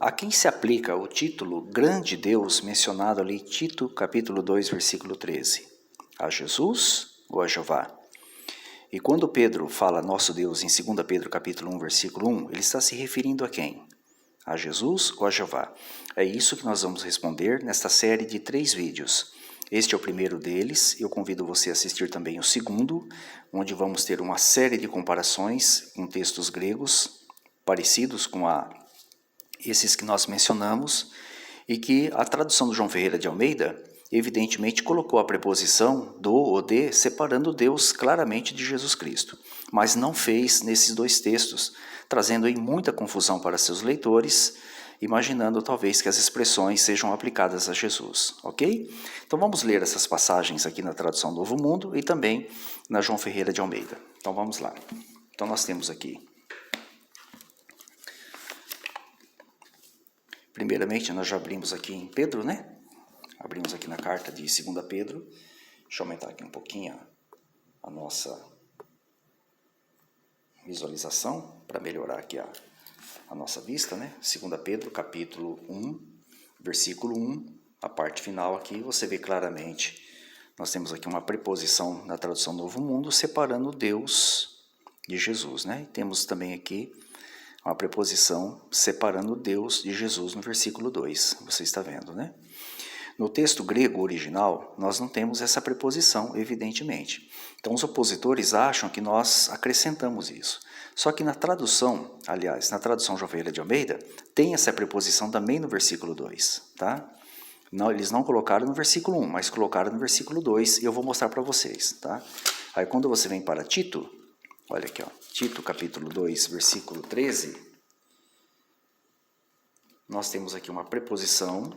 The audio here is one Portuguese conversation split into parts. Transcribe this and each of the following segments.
A quem se aplica o título Grande Deus mencionado ali, Tito capítulo 2, versículo 13? A Jesus ou a Jeová? E quando Pedro fala nosso Deus em 2 Pedro capítulo 1, versículo 1, ele está se referindo a quem? A Jesus ou a Jeová? É isso que nós vamos responder nesta série de 3 vídeos. Este é o primeiro deles, eu convido você a assistir também o segundo, onde vamos ter uma série de comparações com textos gregos parecidos com esses que nós mencionamos, e que a tradução do João Ferreira de Almeida evidentemente colocou a preposição do ou de, separando Deus claramente de Jesus Cristo, mas não fez nesses 2 textos, trazendo aí muita confusão para seus leitores, imaginando talvez que as expressões sejam aplicadas a Jesus, ok? Então vamos ler essas passagens aqui na tradução Novo Mundo e também na João Ferreira de Almeida. Então vamos lá. Então nós temos aqui, primeiramente nós já abrimos aqui em Pedro, né? Abrimos aqui na carta de 2 Pedro. Deixa eu aumentar aqui um pouquinho a nossa visualização, para melhorar aqui a nossa vista, né? 2 Pedro, capítulo 1, versículo 1, a parte final aqui, você vê claramente, nós temos aqui uma preposição na tradução Novo Mundo, separando Deus de Jesus, né? E temos também aqui uma preposição separando Deus de Jesus no versículo 2, você está vendo, né? No texto grego original, nós não temos essa preposição, evidentemente. Então, os opositores acham que nós acrescentamos isso. Só que na tradução, aliás, na tradução João Ferreira de Almeida, tem essa preposição também no versículo 2, tá? Não, eles não colocaram no versículo 1, mas colocaram no versículo 2, e eu vou mostrar para vocês, tá? Aí, quando você vem para Tito, olha aqui, ó, Tito capítulo 2, versículo 13, nós temos aqui uma preposição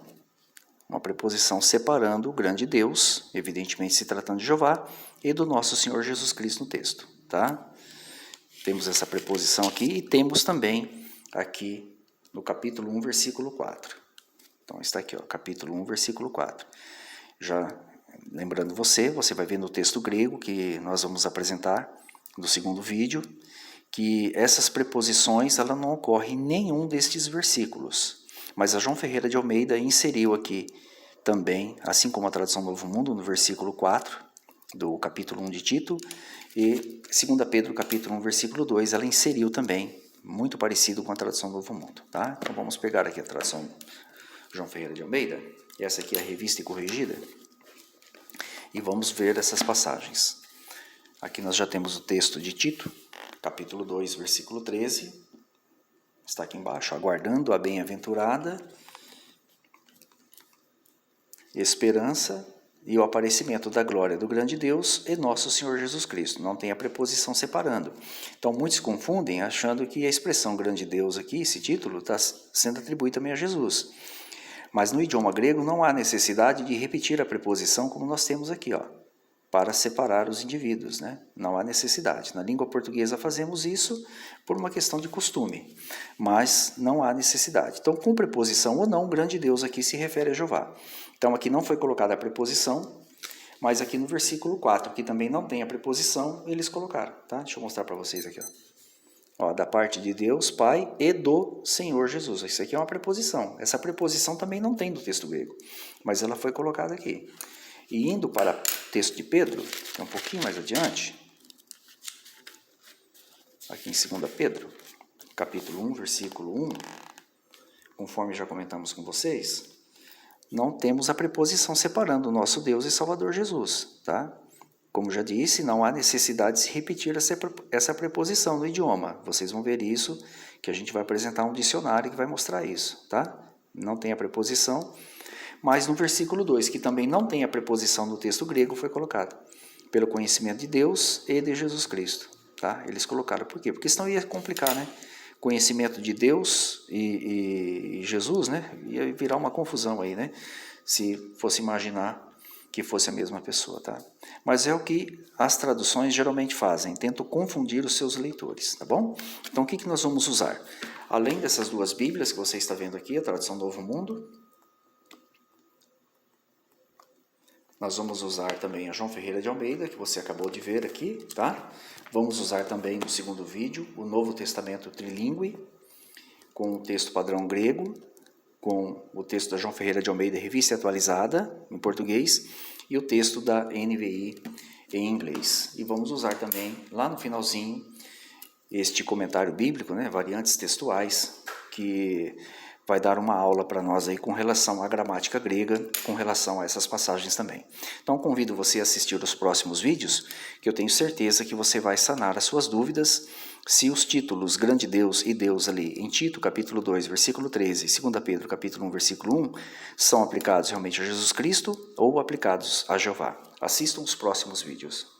separando o grande Deus, evidentemente se tratando de Jeová, e do nosso Senhor Jesus Cristo no texto, tá? Temos essa preposição aqui e temos também aqui no capítulo 1, versículo 4. Então está aqui, ó, capítulo 1, versículo 4. Já lembrando você vai ver no texto grego que nós vamos apresentar no segundo vídeo, que essas preposições ela não ocorrem em nenhum destes versículos. Mas a João Ferreira de Almeida inseriu aqui também, assim como a tradução Novo Mundo, no versículo 4 do capítulo 1 de Tito, e 2 Pedro, capítulo 1, versículo 2, ela inseriu também, muito parecido com a tradução Novo Mundo, tá? Então vamos pegar aqui a tradução João Ferreira de Almeida, e essa aqui é a revista e corrigida, e vamos ver essas passagens. Aqui nós já temos o texto de Tito, capítulo 2, versículo 13, está aqui embaixo, aguardando a bem-aventurada esperança e o aparecimento da glória do grande Deus e nosso Senhor Jesus Cristo. Não tem a preposição separando. Então, muitos confundem achando que a expressão grande Deus aqui, esse título, está sendo atribuído também a Jesus. Mas no idioma grego não há necessidade de repetir a preposição como nós temos aqui, ó, para separar os indivíduos, né? Não há necessidade. Na língua portuguesa fazemos isso por uma questão de costume, mas não há necessidade. Então, com preposição ou não, grande Deus aqui se refere a Jeová. Então, aqui não foi colocada a preposição, mas aqui no versículo 4, que também não tem a preposição, eles colocaram, tá? Deixa eu mostrar para vocês aqui, ó. Da parte de Deus, Pai, e do Senhor Jesus. Isso aqui é uma preposição. Essa preposição também não tem no texto grego, mas ela foi colocada aqui. E indo para o texto de Pedro, que é um pouquinho mais adiante, aqui em 2 Pedro, capítulo 1, versículo 1, conforme já comentamos com vocês, não temos a preposição separando o nosso Deus e Salvador Jesus, tá? Como já disse, não há necessidade de se repetir essa preposição no idioma. Vocês vão ver isso, que a gente vai apresentar um dicionário que vai mostrar isso, tá? Não tem a preposição. Mas no versículo 2, que também não tem a preposição no texto grego, foi colocado pelo conhecimento de Deus e de Jesus Cristo. Tá? Eles colocaram por quê? Porque senão ia complicar, né? Conhecimento de Deus e Jesus, né? Ia virar uma confusão aí, né? Se fosse imaginar que fosse a mesma pessoa, tá? Mas é o que as traduções geralmente fazem, tentam confundir os seus leitores, tá bom? Então o que nós vamos usar? Além dessas 2 Bíblias que você está vendo aqui, a tradução Novo Mundo, nós vamos usar também a João Ferreira de Almeida, que você acabou de ver aqui, tá? Vamos usar também no segundo vídeo o Novo Testamento Trilingüe, com o texto padrão grego, com o texto da João Ferreira de Almeida, Revista Atualizada, em português, e o texto da NVI em inglês. E vamos usar também, lá no finalzinho, este comentário bíblico, né, variantes textuais, que vai dar uma aula para nós aí com relação à gramática grega, com relação a essas passagens também. Então, convido você a assistir os próximos vídeos, que eu tenho certeza que você vai sanar as suas dúvidas, se os títulos Grande Deus e Deus ali em Tito, capítulo 2, versículo 13, e 2 Pedro, capítulo 1, versículo 1, são aplicados realmente a Jesus Cristo ou aplicados a Jeová. Assistam os próximos vídeos.